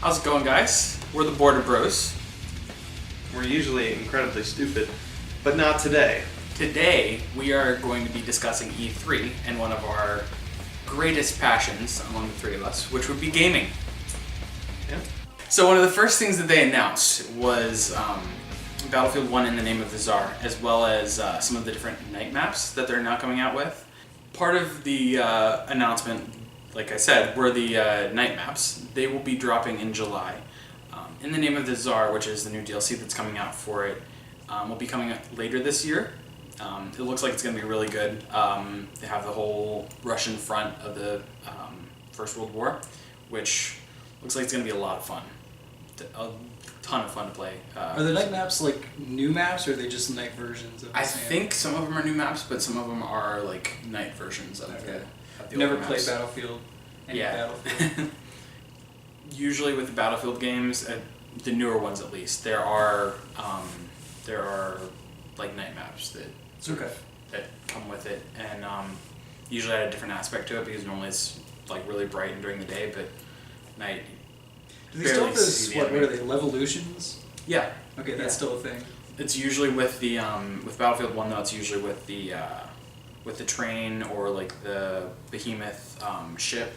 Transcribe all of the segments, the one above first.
How's it going, guys? We're the Border Bros. We're usually incredibly stupid, but not today. Today, we are going to be discussing E3 and one of our greatest passions among the three of us, which would be gaming. Yeah. So one of the first things that they announced was Battlefield 1 in the Name of the Tsar, as well as some of the different night maps that they're now coming out with. Part of the announcement, like I said, were the night maps. They will be dropping in July. In the Name of the Tsar, which is the new DLC that's coming out for it, will be coming out later this year. It looks like it's going to be really good. They have the whole Russian front of the First World War, which looks like it's going to be a lot of fun. A ton of fun to play. Are the night maps like new maps, or are they just night versions of the I same? think some of them are new maps, but some of them are like night versions of Okay. the Never older played maps. Battlefield. Any Yeah. Battlefield. Usually with the Battlefield games, the newer ones at least, there are like night maps that Okay. that come with it, and usually add a different aspect to it because normally it's like really bright and during the day, but night. Do they still barely have those? see the What are enemy. they? Levolutions? Yeah, Okay, that's Yeah. still a thing. it's usually with the with Battlefield 1 though. It's usually with the train or like the behemoth ship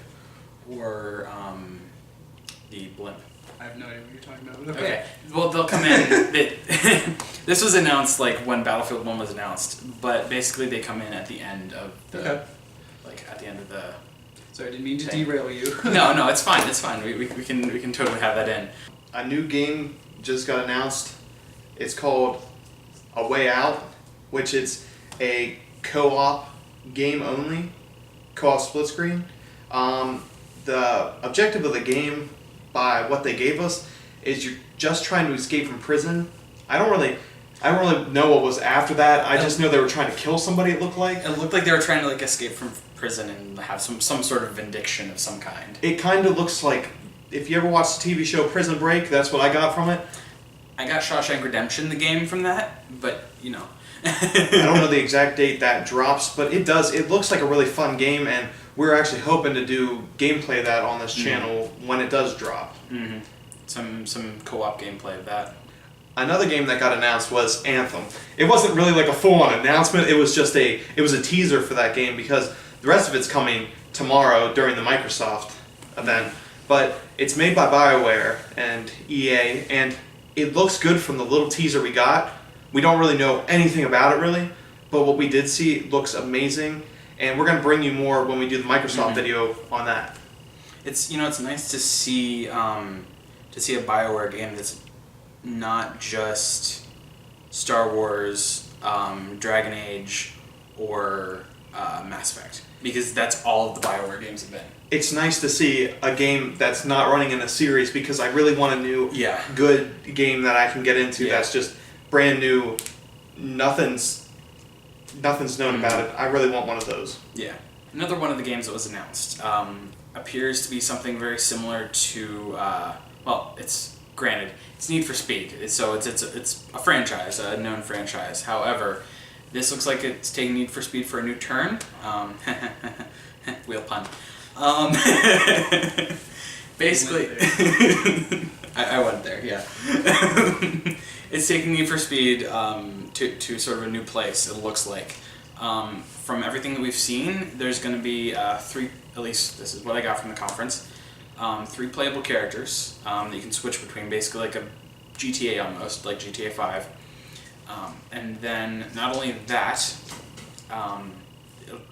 or the blimp. I have no idea what you're talking about. But Okay. Well, they'll come in. This was announced like when Battlefield 1 was announced, but basically they come in at the end of the Okay. like at the end of the. Sorry, I didn't mean to Thing. derail you. No, it's fine. It's fine. We can totally have that in. A new game just got announced. It's called A Way Out, which is a co-op game only, co-op split screen. The objective of the game, by what they gave us, is you're just trying to escape from prison. I don't really know what was after that. I just know they were trying to kill somebody. It looked like. It looked like they were trying to like escape from prison and have some sort of vindication of some kind. It kind of looks like, if you ever watched the TV show Prison Break, that's what I got from it. I got Shawshank Redemption, the game, from that, but you know. I don't know the exact date that drops, but it does. It looks like a really fun game, and we're actually hoping to do gameplay of that on this channel when it does drop. Mm-hmm. Some co-op gameplay of that. Another game that got announced was Anthem. It wasn't really like a full-on announcement. It was just a teaser for that game because the rest of it's coming tomorrow during the Microsoft event. But it's made by BioWare and EA, and it looks good from the little teaser we got. We don't really know anything about it really, but what we did see looks amazing, and we're going to bring you more when we do the Microsoft video on that. It's it's nice to see a BioWare game that's not just Star Wars, Dragon Age, or Mass Effect, because that's all of the BioWare games have been. It's nice to see a game that's not running in a series because I really want a new, good game that I can get into that's just brand new, nothing's known about it. I really want one of those. Yeah. Another one of the games that was announced appears to be something very similar to, it's Need for Speed. So it's a franchise, a known franchise. However, this looks like it's taking Need for Speed for a new turn. Wheel pun. Basically, I went there, yeah. It's taking Need for Speed to sort of a new place, it looks like. From everything that we've seen, there's going to be three, at least this is what I got from the conference, 3 playable characters that you can switch between, basically like a GTA almost, like GTA 5. And then not only that,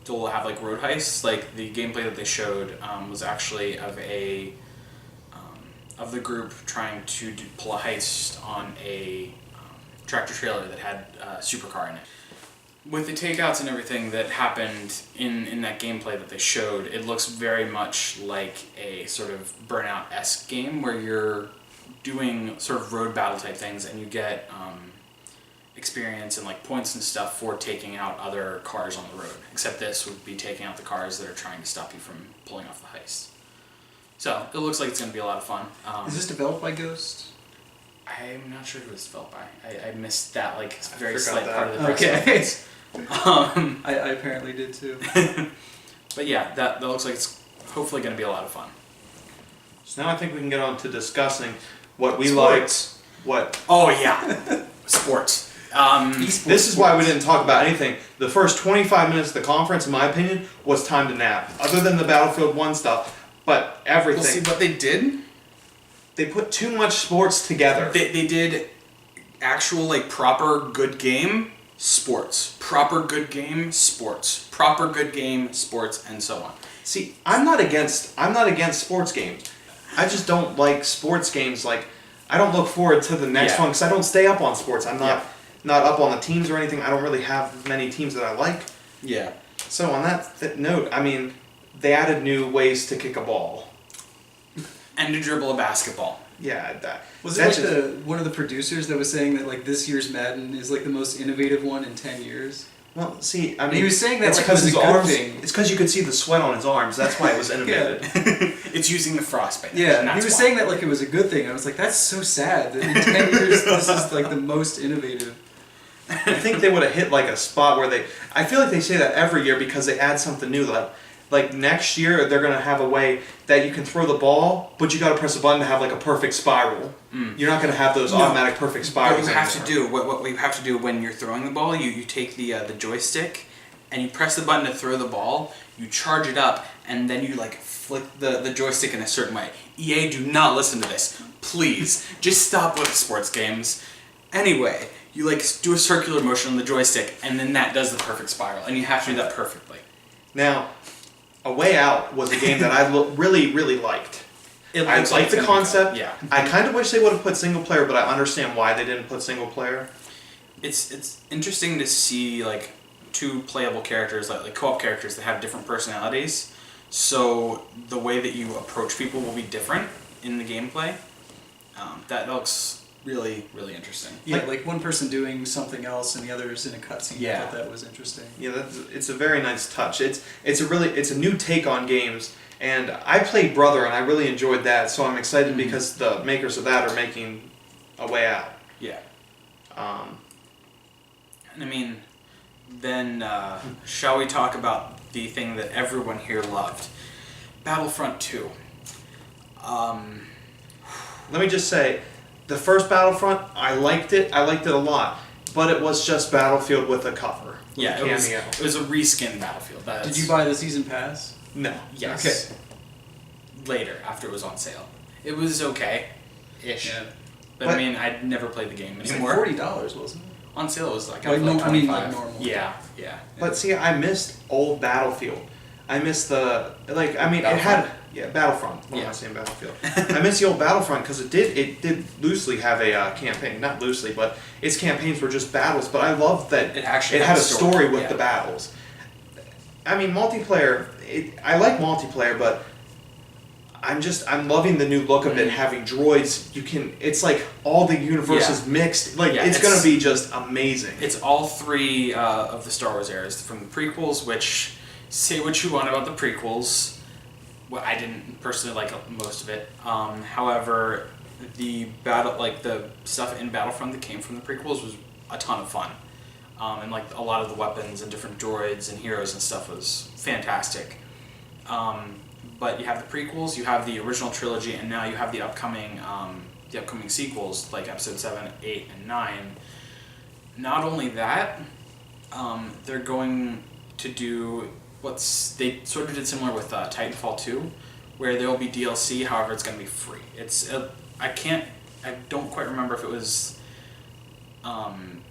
they'll have like road heists. Like the gameplay that they showed was actually of the group trying to pull a heist on a tractor trailer that had a supercar in it. With the takeouts and everything that happened in that gameplay that they showed, it looks very much like a sort of Burnout-esque game where you're doing sort of road battle type things and you get experience and like points and stuff for taking out other cars on the road. Except this would be taking out the cars that are trying to stop you from pulling off the heist. So it looks like it's going to be a lot of fun. Is this developed by Ghost? I'm not sure who it's developed by. I missed that like very forgot slight that. part of the press Okay. conference. I apparently did too. But yeah, that looks like it's hopefully going to be a lot of fun. So now I think we can get on to discussing what we Sports. liked, what... Oh yeah, sports. This is why we didn't talk about anything. The first 25 minutes of the conference, in my opinion, was time to nap. Other than the Battlefield 1 stuff, but everything. We'll see what they did. They put too much sports together. They did actual like proper good game sports, proper good game sports, proper good game sports, and so on. See, I'm not against sports games. I just don't like sports games. Like, I don't look forward to the next one because I don't stay up on sports. I'm not up on the teams or anything. I don't really have many teams that I like. Yeah. So on that note, I mean, they added new ways to kick a ball. And to dribble a basketball. Yeah, Was it like one of the producers that was saying that like this year's Madden is like the most innovative one in 10 years? Well, see, I mean, he was saying that it's like it was his a good arms. thing. It's because you could see the sweat on his arms. That's why it was innovative. It's using the frostbite. Yeah, and he that's was why. saying that like it was a good thing. I was like, that's so sad that in 10 years this is like the most innovative. I think they would have hit like a spot where I feel like they say that every year because they add something new. Like next year they're gonna have a way that you can throw the ball, but you gotta press a button to have like a perfect spiral. You're not gonna have those automatic perfect spirals. What you have to do, what you have to do when you're throwing the ball, you take the joystick, and you press the button to throw the ball. You charge it up, and then you like flick the joystick in a certain way. EA, do not listen to this, please. Just stop with sports games. Anyway, you like do a circular motion on the joystick, and then that does the perfect spiral, and you have to do that perfectly. Now, A Way Out was a game that I really, really liked. I like the concept. Yeah. I kind of wish they would have put single player, but I understand why they didn't put single player. It's interesting to see like two playable characters, like co-op characters that have different personalities. So the way that you approach people will be different in the gameplay. That looks really, really interesting. Yeah, like one person doing something else and the other is in a cutscene. Yeah. I thought that was interesting. Yeah, it's a very nice touch. It's a new take on games, and I played Brother and I really enjoyed that. So I'm excited because the makers of that are making A Way Out. Yeah. And I mean, then shall we talk about the thing that everyone here loved, Battlefront 2. Let me just say, the first Battlefront, I liked it. I liked it a lot, but it was just Battlefield with a cover. With Yeah, a cameo. it was a reskin Battlefield. Did you buy the season pass? No. Yes. Okay. Later, after it was on sale. It was okay-ish. Yeah. But I mean, I'd never played the game It was like anymore. $40, wasn't it? On sale it was like, Like, like I mean, 25. like normal. Yeah, yeah. But see, I missed old Battlefield. I missed Battlefront. What am I saying, Battlefield? I missed the old Battlefront because it did loosely have a campaign. Not loosely, but its campaigns were just battles. But I loved that It actually had a story, story with yeah. the battles. I mean, multiplayer. I like multiplayer, but I'm loving the new look of it. Having droids, it's like all the universes mixed. Like it's gonna be just amazing. It's all three of the Star Wars eras, from the prequels, which, say what you want about the prequels. Well, I didn't personally like most of it. However, the stuff in Battlefront that came from the prequels was a ton of fun. And like a lot of the weapons and different droids and heroes and stuff was fantastic. But you have the prequels, you have the original trilogy, and now you have the upcoming sequels like Episode 7, 8, and 9. Not only that, they're going to do they sort of did similar with Titanfall 2, where there will be DLC. However, it's going to be free. I don't quite remember if it was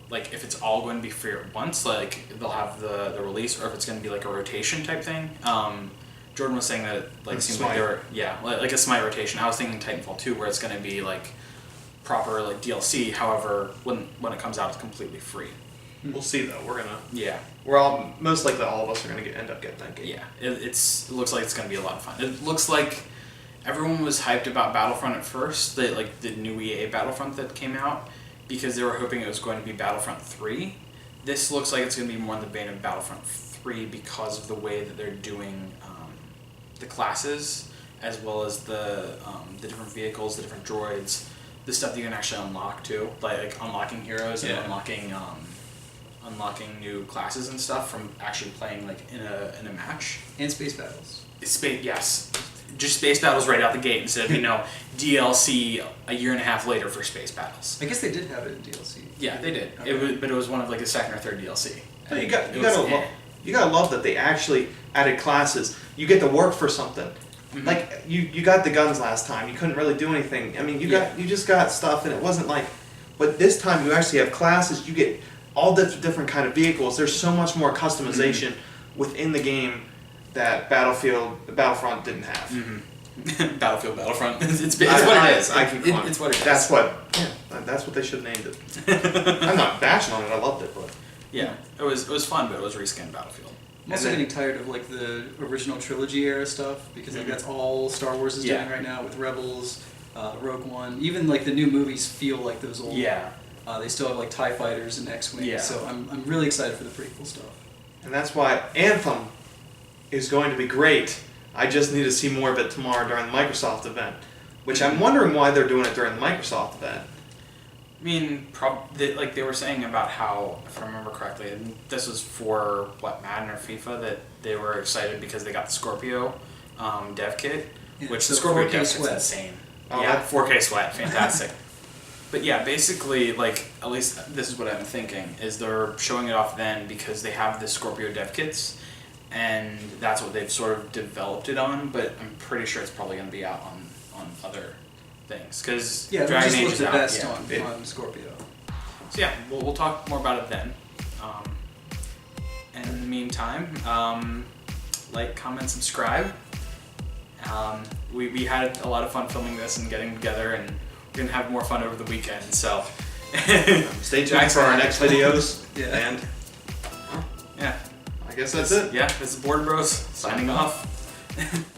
like if it's all going to be free at once, like they'll have the release, or if it's going to be like a rotation type thing. Jordan was saying that it seemed like they were like a Smite rotation. I was thinking Titanfall 2, where it's going to be like proper like DLC. However, when it comes out, it's completely free. We'll see though. We're all most likely all of us are gonna end up getting that game. Yeah, it looks like it's gonna be a lot of fun. It looks like everyone was hyped about Battlefront at first, the new EA Battlefront that came out, because they were hoping it was going to be Battlefront 3. This looks like it's gonna be more in the vein of Battlefront 3 because of the way that they're doing the classes, as well as the different vehicles, the different droids, the stuff that you can actually unlock too, like unlocking heroes and unlocking new classes and stuff from actually playing like in a match. And space battles. Yes. just space battles right out the gate instead of DLC a year and a half later for space battles. I guess they did have it in DLC. Yeah, they did. Okay. But it was one of like the second or third DLC. But you It was, gotta love that they actually added classes. You get to work for something. Mhm. Like you got the guns last time. You couldn't really do anything. I mean, you just got stuff, and it wasn't like. But this time you actually have classes. You get all different kind of vehicles. There's so much more customization within the game that Battlefront didn't have. Mm-hmm. Battlefront. It's what it is. It's what it is. That's what they should have named it. I'm not bashing on it. I loved it, but Yeah, it was fun, but it was reskinned Battlefield. I'm also getting tired of like the original trilogy era stuff because like that's all Star Wars is doing right now with Rebels, Rogue One. Even like the new movies feel like those old. Yeah. They still have like TIE fighters and X-wings. Yeah. So I'm really excited for the prequel stuff. and that's why Anthem is going to be great. I just need to see more of it tomorrow during the Microsoft event, which I'm wondering why they're doing it during the Microsoft event. I mean, like they were saying about how, if I remember correctly, and this was for Madden or FIFA, that they were excited because they got the Scorpio dev kit, Yeah, which so the Scorpio 4K dev kit's sweat. insane. Oh, yeah, that- 4K sweat, fantastic. But yeah, basically, like, at least this is what I'm thinking, is they're showing it off then because they have the Scorpio dev kits, and that's what they've sort of developed it on, but I'm pretty sure it's probably going to be out on other things, because Yeah, it Dragon just Age looks is the out. best Yeah. on Scorpio. So yeah, we'll talk more about it then. And in the meantime, like, comment, subscribe. We had a lot of fun filming this and getting together, and we're gonna have more fun over the weekend. So Stay tuned for our next videos. Yeah. And yeah, I guess that's it. Yeah, this is Board Bros signing off.